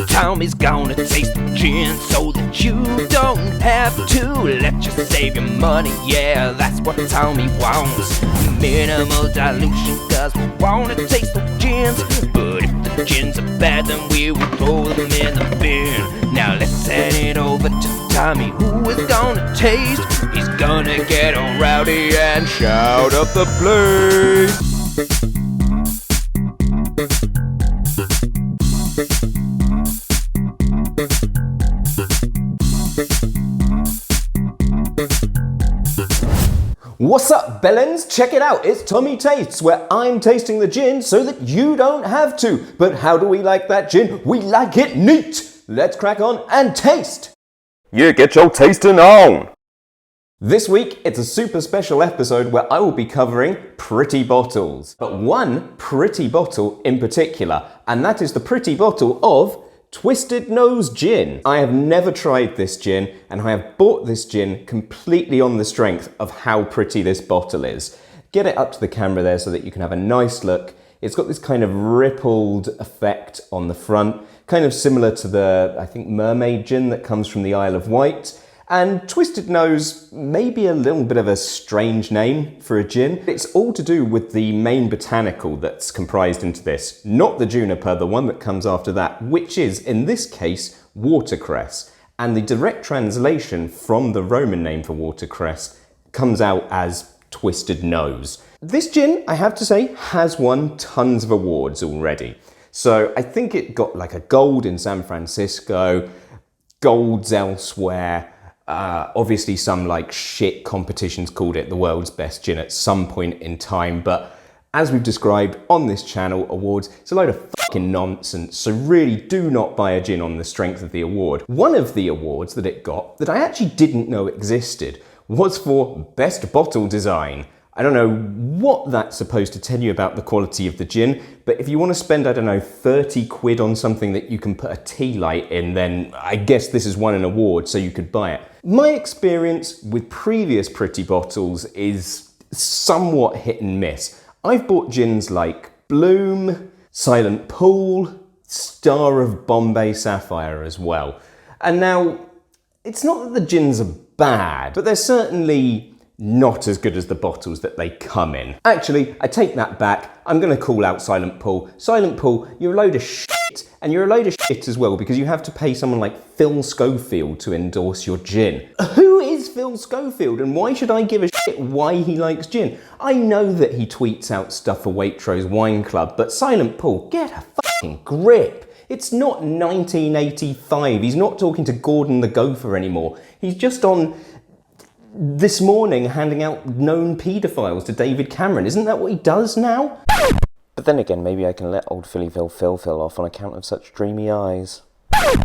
Tommy's gonna taste the gin so that you don't have to. Let's just save your money, yeah, that's what Tommy wants. Minimal dilution, cause we wanna taste the gins. But if the gins are bad, then we will throw them in the bin. Now let's hand it over to Tommy, who is gonna taste. He's gonna get all rowdy and shout up the place. What's up, bellends? Check it out, it's Tommy Tastes, where I'm tasting the gin so that you don't have to. But how do we like that gin? We like it neat! Let's crack on and taste! Yeah, get your tasting on! This week, it's a super special episode where I will be covering pretty bottles. But one pretty bottle in particular, and that is the pretty bottle of Twisted Nose Gin. I have never tried this gin, and I have bought this gin completely on the strength of how pretty this bottle is. Get it up to the camera there so that you can have a nice look. It's got this kind of rippled effect on the front, kind of similar to the, I think, mermaid gin that comes from the Isle of Wight. And Twisted Nose may be a little bit of a strange name for a gin. It's all to do with the main botanical that's comprised into this, not the juniper, the one that comes after that, which is, in this case, watercress. And the direct translation from the Roman name for watercress comes out as Twisted Nose. This gin, I have to say, has won tons of awards already. So I think it got like a gold in San Francisco, golds elsewhere. Obviously some like shit competitions called it the world's best gin at some point in time, but as we've described on this channel, awards, it's a load of fucking nonsense, so really do not buy a gin on the strength of the award. One of the awards that it got that I actually didn't know existed was for Best Bottle Design. I don't know what that's supposed to tell you about the quality of the gin, but if you want to spend, I don't know, 30 quid on something that you can put a tea light in, then I guess this has won an award, so you could buy it. My experience with previous pretty bottles is somewhat hit and miss. I've bought gins like Bloom, Silent Pool, Star of Bombay Sapphire as well. And now, it's not that the gins are bad, but they're certainly not as good as the bottles that they come in. Actually, I take that back. I'm going to call out Silent Pool. Silent Pool, you're a load of shit, and you're a load of shit as well because you have to pay someone like Phil Schofield to endorse your gin. Who is Phil Schofield, and why should I give a shit why he likes gin? I know that he tweets out stuff for Waitrose Wine Club, but Silent Pool, get a fucking grip. It's not 1985. He's not talking to Gordon the Gopher anymore. He's just on This Morning handing out known paedophiles to David Cameron. Isn't that what he does now? But then again, maybe I can let old Philly Phil off on account of such dreamy eyes.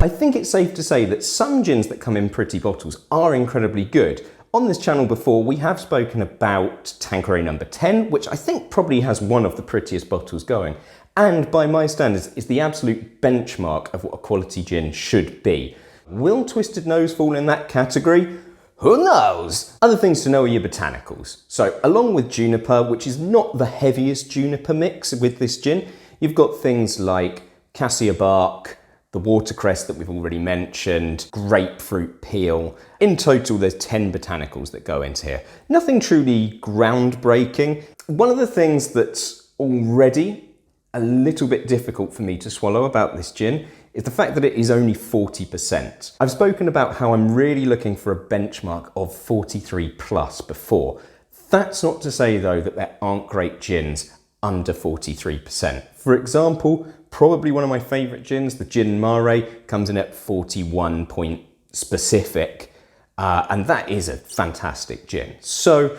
I think it's safe to say that some gins that come in pretty bottles are incredibly good. On this channel before, we have spoken about Tanqueray No. 10, which I think probably has one of the prettiest bottles going, and by my standards is the absolute benchmark of what a quality gin should be. Will Twisted Nose fall in that category? Who knows? Other things to know are your botanicals. So along with juniper, which is not the heaviest juniper mix with this gin, you've got things like cassia bark, the watercress that we've already mentioned, grapefruit peel. In total, there's 10 botanicals that go into here. Nothing truly groundbreaking. One of the things that's already a little bit difficult for me to swallow about this gin is the fact that it is only 40%. I've spoken about how I'm really looking for a benchmark of 43 plus before. That's not to say though that there aren't great gins under 43%. For example, probably one of my favourite gins, the Gin Mare, comes in at 41 point specific, and that is a fantastic gin. So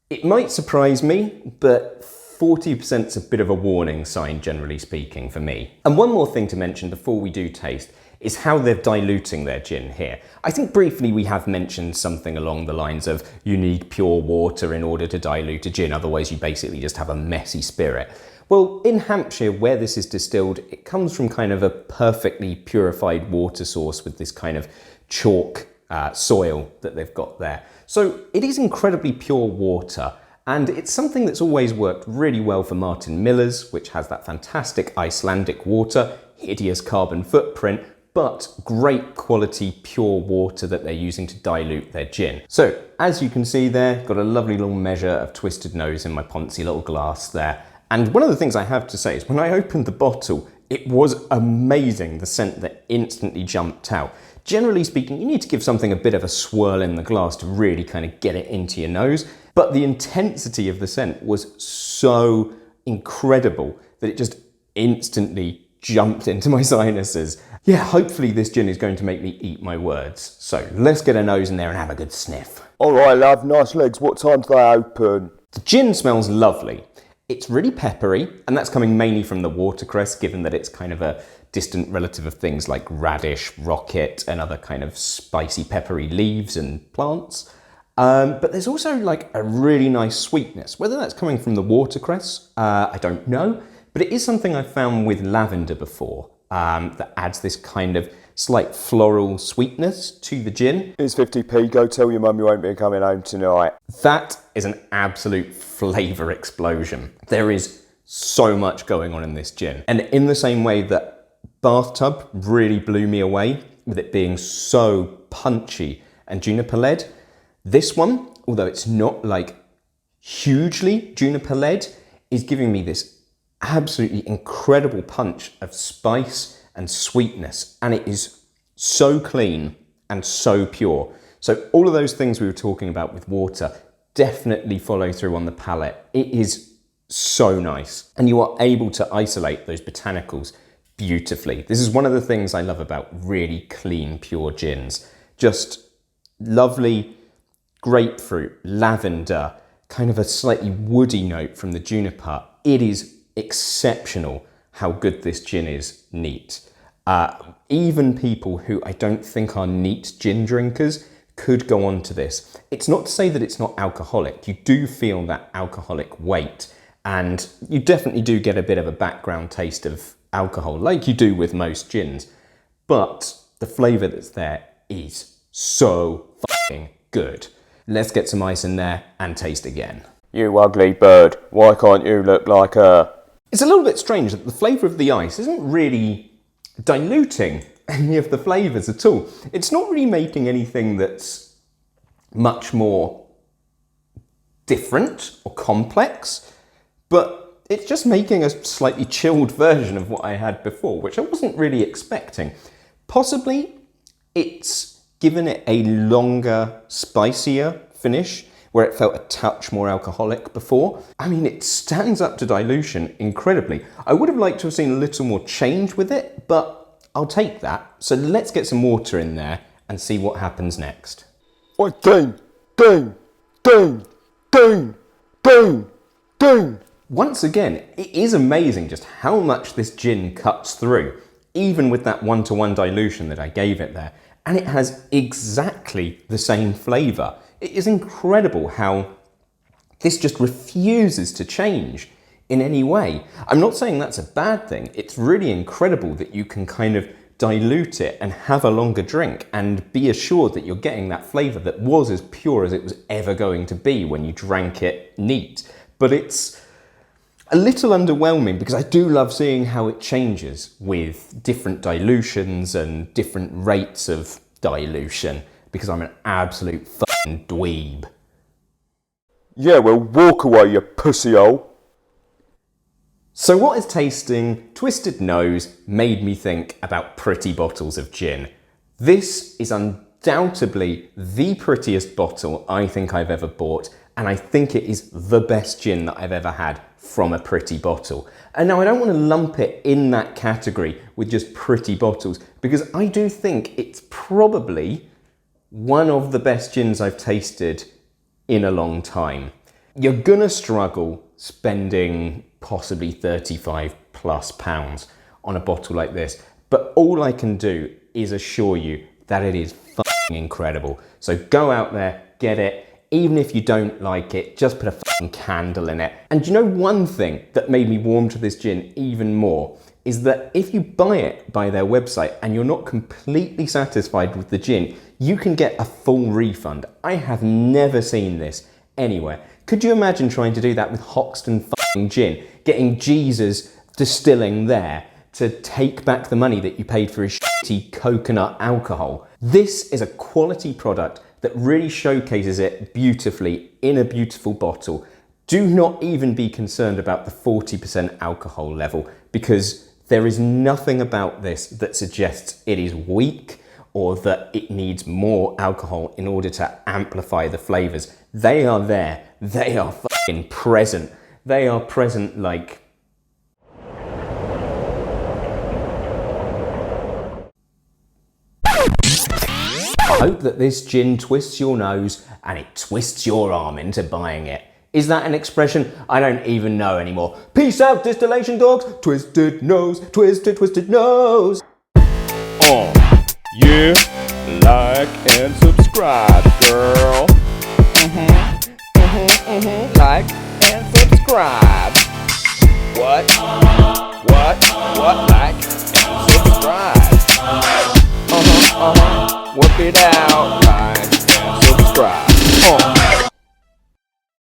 it might surprise me, but 40% is a bit of a warning sign, generally speaking, for me. And one more thing to mention before we do taste is how they're diluting their gin here. I think briefly we have mentioned something along the lines of you need pure water in order to dilute a gin, otherwise you basically just have a messy spirit. Well, in Hampshire, where this is distilled, it comes from kind of a perfectly purified water source with this kind of chalk soil that they've got there. So it is incredibly pure water. And it's something that's always worked really well for Martin Miller's, which has that fantastic Icelandic water, hideous carbon footprint, but great quality pure water that they're using to dilute their gin. So as you can see there, got a lovely little measure of Twisted Nose in my poncy little glass there. And one of the things I have to say is when I opened the bottle, it was amazing, the scent that instantly jumped out. Generally speaking, you need to give something a bit of a swirl in the glass to really kind of get it into your nose. But the intensity of the scent was so incredible that it just instantly jumped into my sinuses. Yeah, hopefully this gin is going to make me eat my words. So let's get a nose in there and have a good sniff. All right, love, nice legs. What time do they open? The gin smells lovely. It's really peppery, and that's coming mainly from the watercress, given that it's kind of a distant relative of things like radish, rocket, and other kind of spicy peppery leaves and plants. But there's also like a really nice sweetness. Whether that's coming from the watercress, I don't know, but it is something I've found with lavender before, that adds this kind of slight floral sweetness to the gin. Here's 50p, go tell your mum you won't be coming home tonight. That is an absolute flavour explosion. There is so much going on in this gin. And in the same way that Bathtub really blew me away, with it being so punchy and juniper-led, this one, although it's not like hugely juniper-led, is giving me this absolutely incredible punch of spice and sweetness, and it is so clean and so pure. So all of those things we were talking about with water definitely follow through on the palate. It is so nice, and you are able to isolate those botanicals beautifully. This is one of the things I love about really clean, pure gins. Just lovely grapefruit, lavender, kind of a slightly woody note from the juniper. It is exceptional how good this gin is neat. Even people who I don't think are neat gin drinkers could go on to this. It's not to say that it's not alcoholic. You do feel that alcoholic weight, and you definitely do get a bit of a background taste of alcohol, like you do with most gins. But the flavour that's there is so fucking good. Let's get some ice in there and taste again. You ugly bird, why can't you look like her? It's a little bit strange that the flavour of the ice isn't really diluting any of the flavours at all. It's not really making anything that's much more different or complex, but it's just making a slightly chilled version of what I had before, which I wasn't really expecting. Possibly it's given it a longer, spicier finish, where it felt a touch more alcoholic before. I mean, it stands up to dilution incredibly. I would have liked to have seen a little more change with it, but I'll take that. So let's get some water in there and see what happens next. Oi, ding, ding, ding, ding, ding, ding. Once again, it is amazing just how much this gin cuts through, even with that 1-to-1 dilution that I gave it there. And it has exactly the same flavour. It is incredible how this just refuses to change in any way. I'm not saying that's a bad thing. It's really incredible that you can kind of dilute it and have a longer drink and be assured that you're getting that flavour that was as pure as it was ever going to be when you drank it neat. But it's a little underwhelming because I do love seeing how it changes with different dilutions and different rates of dilution, because I'm an absolute fucking dweeb. Yeah, well, walk away, you pussy hole. So what is tasting Twisted Nose made me think about pretty bottles of gin. This is undoubtedly the prettiest bottle I think I've ever bought, and I think it is the best gin that I've ever had from a pretty bottle. And now I don't want to lump it in that category with just pretty bottles, because I do think it's probably one of the best gins I've tasted in a long time. You're gonna struggle spending possibly 35 plus pounds on a bottle like this, but all I can do is assure you that it is fucking incredible. So go out there, get it. Even if you don't like it, just put a fucking candle in it. And you know one thing that made me warm to this gin even more is that if you buy it by their website and you're not completely satisfied with the gin, you can get a full refund. I have never seen this anywhere. Could you imagine trying to do that with Hoxton fucking gin? Getting Jesus Distilling there to take back the money that you paid for his shitty coconut alcohol. This is a quality product that really showcases it beautifully in a beautiful bottle. Do not even be concerned about the 40% alcohol level, because there is nothing about this that suggests it is weak or that it needs more alcohol in order to amplify the flavours. They are there. They are fucking present. They are present like... I hope that this gin twists your nose and it twists your arm into buying it. Is that an expression? I don't even know anymore. Peace out, distillation dogs. Twisted nose, twisted nose. Yeah, like and subscribe, girl. Like and subscribe. What? Like and subscribe. Work it out.